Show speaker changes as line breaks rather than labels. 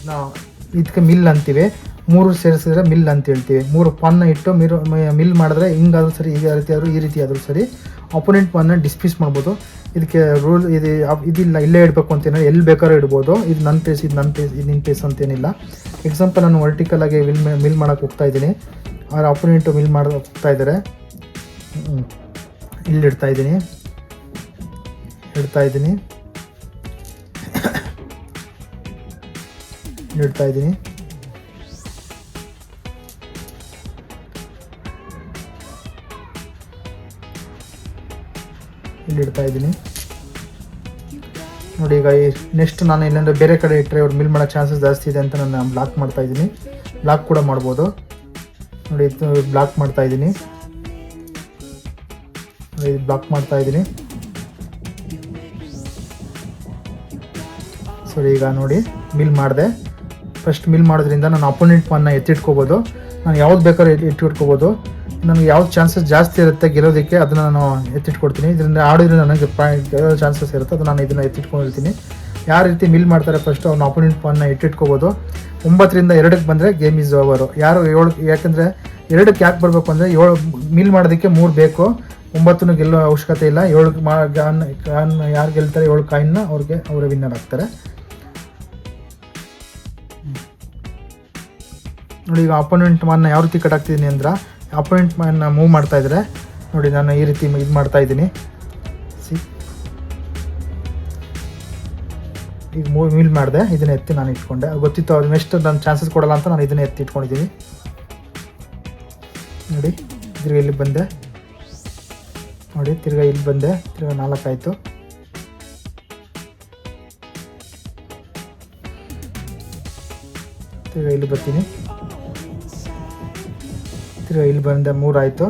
ನಾವು ಇದಕ್ಕೆ ಮಿಲ್ ಅಂತೀವಿ. 3 ಸೇರಿಸಿದ್ರೆ ಮಿಲ್ ಅಂತ ಹೇಳ್ತೀವಿ. 3 ಪಾನ್ನ ಇಟ್ಟು ಮಿಲ್ ಮಾಡಿದ್ರೆ ಹಿಂಗಾದ್ರೂ ಸರಿ, ಈ ರೀತಿ ಆದರೂ ಈ ರೀತಿ ಆದರೂ ಸರಿ ಅಪೋನೆಂಟ್ ಪಾನ್ನ ಡಿಸ್ಪೀಸ್ ಮಾಡ್ಬೋದು. ಇದಕ್ಕೆ ರೂಲ್ ಇದಿಲ್ಲ, ಇಲ್ಲೇ ಇಡಬೇಕು ಅಂತೇನಿಲ್ಲ, ಎಲ್ಲಿ ಬೇಕಾದ್ರೂ ಇಡ್ಬೋದು. ಇದು ನನ್ನ ಪೇಸ್, ಇದು ನನ್ನ ಪೇಸ್, ಇದು ನಿನ್ನ ಪೇಸ್ ಅಂತೇನಿಲ್ಲ. ಎಕ್ಸಾಂಪಲ್ ನಾನು ವರ್ಟಿಕಲಾಗಿ ಮಿಲ್ ಮಾಡೋಕ್ಕೆ ಹೋಗ್ತಾ ಇದ್ದೀನಿ, ಅವ್ರ ಅಪೋನೆಂಟು ಮಿಲ್ ಮಾಡೋಕೆ ಹೋಗ್ತಾ ಇದ್ದಾರೆ. ಇಲ್ಲಿ ಇಡ್ತಾ ಇದ್ದೀನಿ ಇಡ್ತಾ ಇದ್ದೀನಿ ನೋಡಿ. ಈಗ ನೆಕ್ಸ್ಟ್ ನಾನು ಇಲ್ಲಾಂದರೆ ಬೇರೆ ಕಡೆ ಇಟ್ಟರೆ ಅವ್ರು ಮಿಲ್ ಮಾಡೋ ಚಾನ್ಸಸ್ ಜಾಸ್ತಿ ಇದೆ ಅಂತ ನಾನು ಬ್ಲಾಕ್ ಮಾಡ್ತಾ ಇದ್ದೀನಿ. ಬ್ಲಾಕ್ ಕೂಡ ಮಾಡ್ಬೋದು ನೋಡಿ. ಬ್ಲಾಕ್ ಮಾಡ್ತಾ ಇದ್ದೀನಿ ಸರಿ. ಈಗ ನೋಡಿ ಮಿಲ್ ಮಾಡಿದೆ. ಫಸ್ಟ್ ಮಿಲ್ ಮಾಡೋದ್ರಿಂದ ನಾನು ಅಪೋನೆಂಟ್ ಪಾನ್ನ ಎತ್ತಿಟ್ಕೋಬೋದು. ನಾನು ಯಾವ್ದು ಬೇಕಾದ್ರೂ ಎತ್ತಿಟ್ಕೋಬೋದು. ನನಗೆ ಯಾವ್ದು ಚಾನ್ಸಸ್ ಜಾಸ್ತಿ ಇರುತ್ತೆ ಗೆಲ್ಲೋದಕ್ಕೆ ಅದನ್ನು ನಾನು ಎತ್ತಿಟ್ಕೊಡ್ತೀನಿ. ಇದರಿಂದ ಆಡಿದ್ರೆ ನನಗೆ ಗೆಲ್ಲೋ ಚಾನ್ಸಸ್ ಇರುತ್ತೆ, ಅದು ನಾನು ಇದನ್ನು ಎತ್ತಿಟ್ಕೊಂಡಿರ್ತೀನಿ. ಯಾವ ರೀತಿ ಮಿಲ್ ಮಾಡ್ತಾರೆ ಫಸ್ಟು ಅವ್ನ ಅಪೋನೆಂಟ್ ಪಾನ್ನ ಇಟ್ಟಿಟ್ಕೋಬೋದು. 9ರಿಂದ 2ಕ್ಕೆ ಬಂದರೆ ಗೇಮ್ ಈಸ್ ಓವರು. ಯಾರು 7, ಯಾಕೆಂದರೆ 2ಕ್ಕೆ ಯಾಕೆ ಬರಬೇಕು ಅಂದರೆ 7 ಮಿಲ್ ಮಾಡೋದಕ್ಕೆ 3 ಬೇಕು. 9 ಗೆಲ್ಲೋ ಅವಶ್ಯಕತೆ ಇಲ್ಲ. 7 ಯಾರು ಗೆಲ್ತಾರೆ 7 ಕಾಯಿನ್ನ ಅವರೇ ವಿನ್ನರ್ ಆಗ್ತಾರೆ ನೋಡಿ. ಈಗ ಅಪೋನೆಂಟ್ ಮಾನ್ನ ಯಾವ ರೀತಿ ಕಟ್ ಆಗ್ತಿದ್ದೀನಿ ಅಂದ್ರೆ, ಅಪೋನೆಂಟ್ ಮಾನ್ನ ಮೂವ್ ಮಾಡ್ತಾ ಇದ್ದಾರೆ ನೋಡಿ. ನಾನು ಈ ರೀತಿ ಇದು ಮಾಡ್ತಾ ಇದ್ದೀನಿ. ಈಗ ಮಿಲ್ ಮಾಡಿದೆ, ಇದನ್ನ ಎತ್ತಿ ನಾನು ಇಟ್ಕೊಂಡೆ. ಗೊತ್ತಿತ್ತು ಅವ್ರು ನೆಕ್ಸ್ಟ್ ನನ್ನ ಚಾನ್ಸಸ್ ಕೊಡಲ್ಲ ಅಂತ ನಾನು ಇದನ್ನ ಎತ್ತಿ ಇಟ್ಕೊಂಡಿದ್ದೀನಿ ನೋಡಿ. ತಿರ್ಗಿ ಇಲ್ಲಿ ಬಂದೆ ನೋಡಿ, ತಿರ್ಗಾ ಇಲ್ಲಿ ಬಂದೆ, ತಿರ್ಗಾ 4 ಆಯಿತು. ತಿರ್ಗಾ ಇಲ್ಲಿ ಬರ್ತೀನಿ, ತಿರ್ಗಾ ಇಲ್ಲಿ ಬಂದೆ, 3 ಆಯಿತು.